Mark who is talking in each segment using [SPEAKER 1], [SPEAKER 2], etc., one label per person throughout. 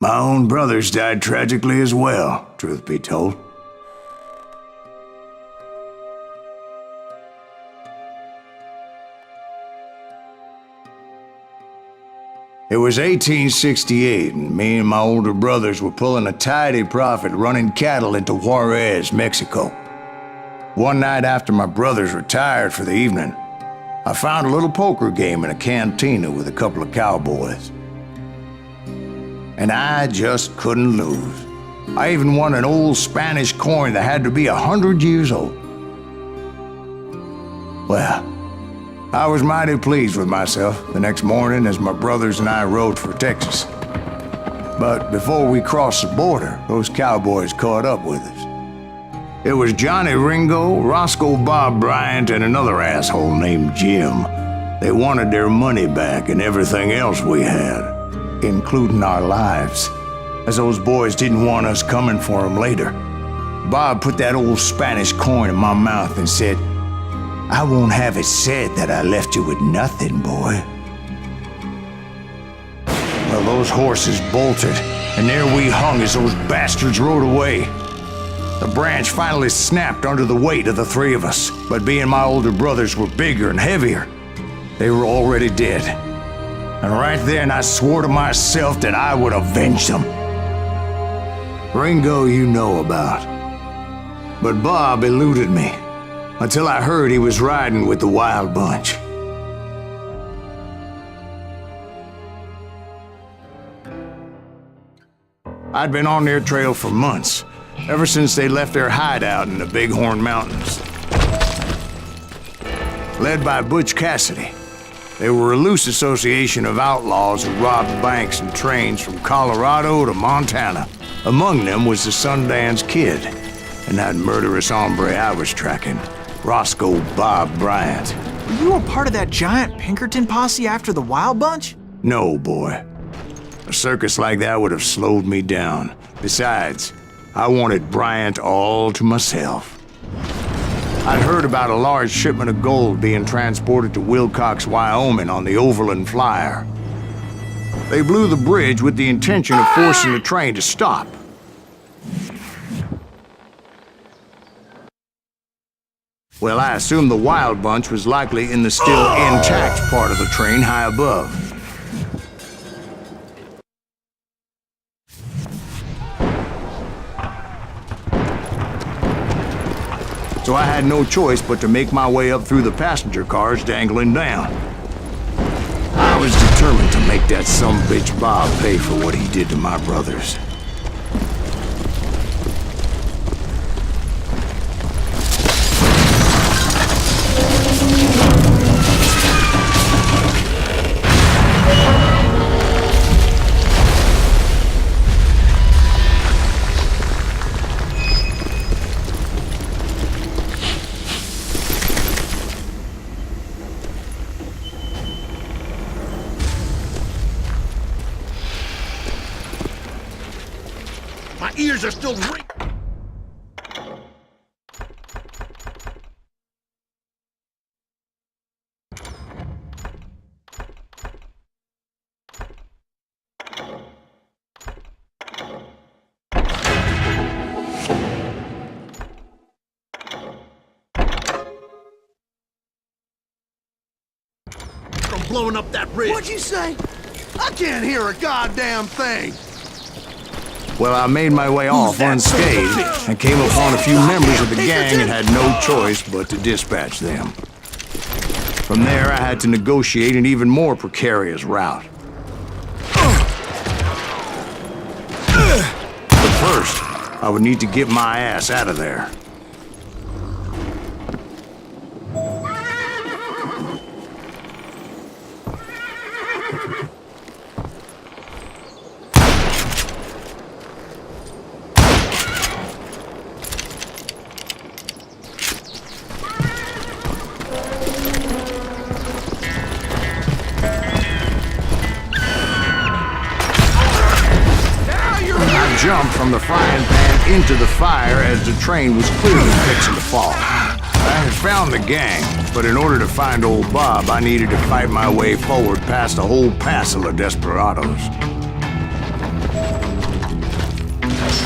[SPEAKER 1] My own brothers died tragically as well, truth be told. It was 1868, and me and my older brothers were pulling a tidy profit running cattle into Juarez, Mexico. One night after my brothers retired for the evening, I found a little poker game in a cantina with a couple of cowboys. And I just couldn't lose. I even won an old Spanish coin that had to be 100 years old. Well, I was mighty pleased with myself the next morning as my brothers and I rode for Texas. But before we crossed the border, those cowboys caught up with us. It was Johnny Ringo, Roscoe Bob Bryant, and another asshole named Jim. They wanted their money back and everything else we had, including our lives, as those boys didn't want us coming for them later. Bob put that old Spanish coin in my mouth and said, "I won't have it said that I left you with nothing, boy." Well, those horses bolted, and there we hung as those bastards rode away. The branch finally snapped under the weight of the three of us, but being my older brothers were bigger and heavier, they were already dead. And right then I swore to myself that I would avenge them. Ringo you know about. But Bob eluded me, until I heard he was riding with the Wild Bunch. I'd been on their trail for months, ever since they left their hideout in the Bighorn Mountains. Led by Butch Cassidy, they were a loose association of outlaws who robbed banks and trains from Colorado to Montana. Among them was the Sundance Kid, and that murderous hombre I was tracking, Roscoe Bob Bryant.
[SPEAKER 2] Were you a part of that giant Pinkerton posse after the Wild Bunch?
[SPEAKER 1] No, boy. A circus like that would have slowed me down. Besides, I wanted Bryant all to myself. I'd heard about a large shipment of gold being transported to Wilcox, Wyoming on the Overland Flyer. They blew the bridge with the intention of forcing the train to stop. Well, I assumed the Wild Bunch was likely in the still intact part of the train high above. So I had no choice but to make my way up through the passenger cars dangling down. I was determined to make that sumbitch Bob pay for what he did to my brothers.
[SPEAKER 3] My ears are still ringing. From blowing up that bridge.
[SPEAKER 4] What'd you say? I can't hear a goddamn thing.
[SPEAKER 1] Well, I made my way off unscathed and came upon a few members of the gang and had no choice but to dispatch them. From there, I had to negotiate an even more precarious route. But first, I would need to get my ass out of there. Jumped from the frying pan into the fire as the train was clearly fixing to fall. I had found the gang, but in order to find old Bob, I needed to fight my way forward past a whole passel of desperados.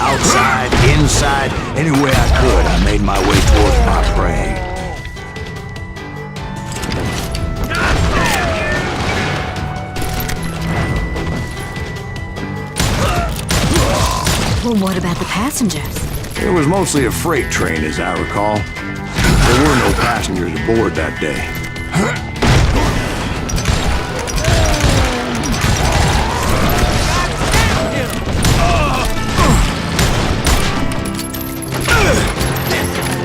[SPEAKER 1] Outside, inside, anywhere I could, I made my way towards my prey.
[SPEAKER 5] Well, what about the passengers?
[SPEAKER 1] It was mostly a freight train, as I recall. There were no passengers aboard that day.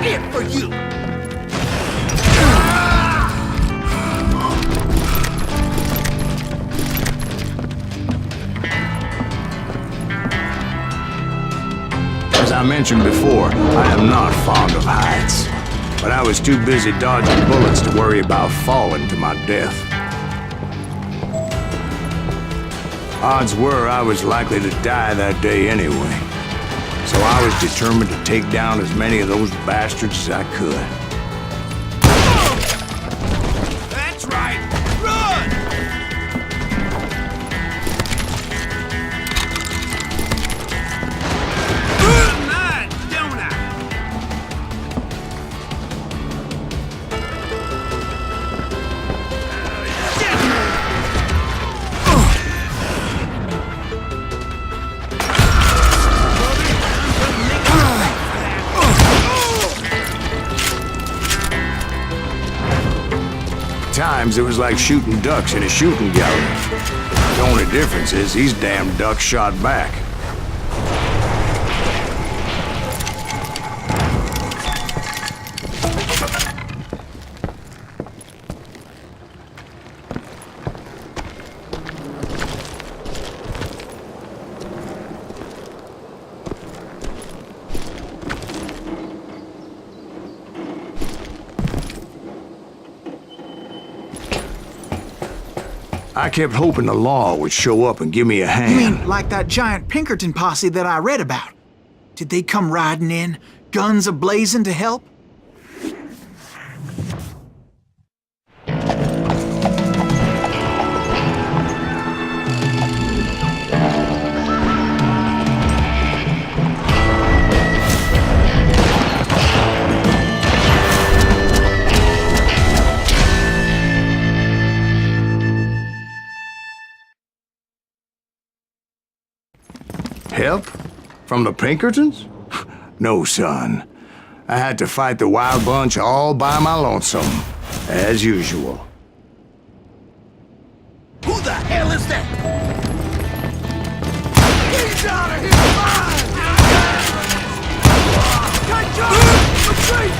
[SPEAKER 3] It for you!
[SPEAKER 1] As I mentioned before, I am not fond of heights. But I was too busy dodging bullets to worry about falling to my death. Odds were I was likely to die that day anyway. So I was determined to take down as many of those bastards as I could.
[SPEAKER 3] That's right! Run! Mine, don't I?
[SPEAKER 1] Times it was like shooting ducks in a shooting gallery. The only difference is these damn ducks shot back. I kept hoping the law would show up and give me a hand.
[SPEAKER 2] You mean like that giant Pinkerton posse that I read about? Did they come riding in, guns a-blazing to help?
[SPEAKER 1] Help? From the Pinkertons? No, son. I had to fight the wild bunch all by my lonesome, as usual.
[SPEAKER 3] Who the hell is that?
[SPEAKER 4] He's out of here! Mine! Good job! Retreat!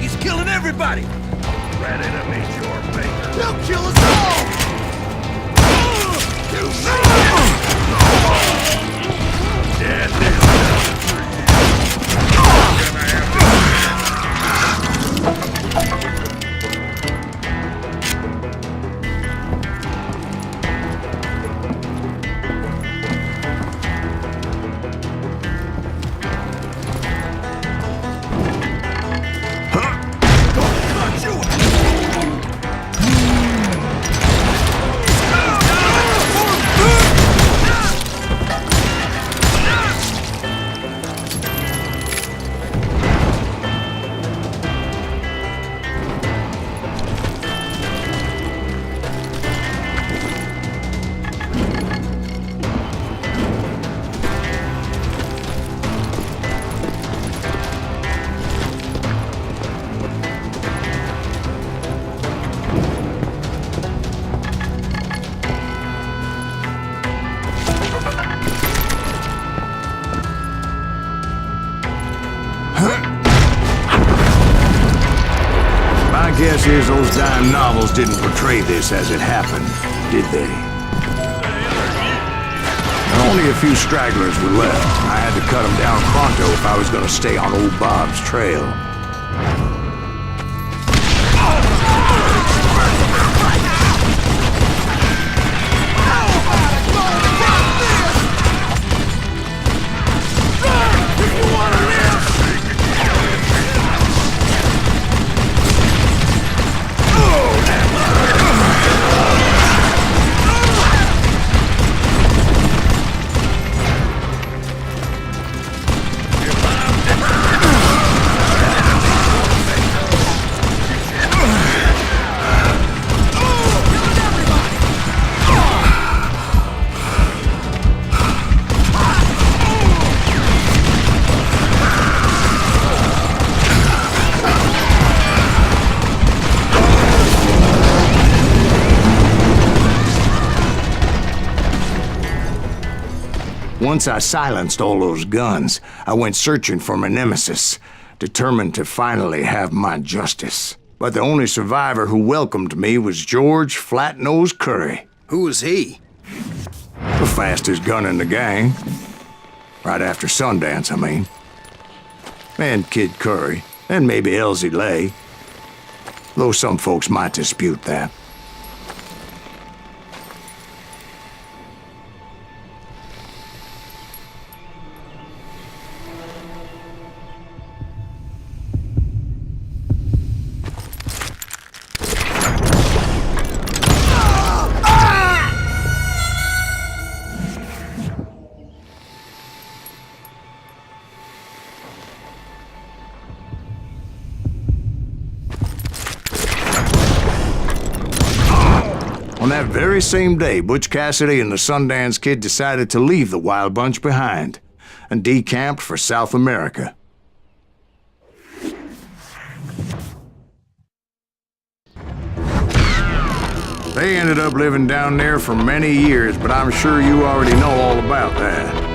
[SPEAKER 3] He's killing everybody! Ready to meet your fate.
[SPEAKER 4] He'll kill us all!
[SPEAKER 3] Death is
[SPEAKER 1] My guess is those dime novels didn't portray this as it happened, did they? Only a few stragglers were left. I had to cut them down pronto if I was gonna stay on old Bob's trail. Once I silenced all those guns, I went searching for my nemesis, determined to finally have my justice. But the only survivor who welcomed me was George Flat-Nose Curry.
[SPEAKER 3] Who was he?
[SPEAKER 1] The fastest gun in the gang. Right after Sundance, I mean. And Kid Curry, and maybe Elsie Lay. Though some folks might dispute that. On that very same day, Butch Cassidy and the Sundance Kid decided to leave the Wild Bunch behind and decamped for South America. They ended up living down there for many years, but I'm sure you already know all about that.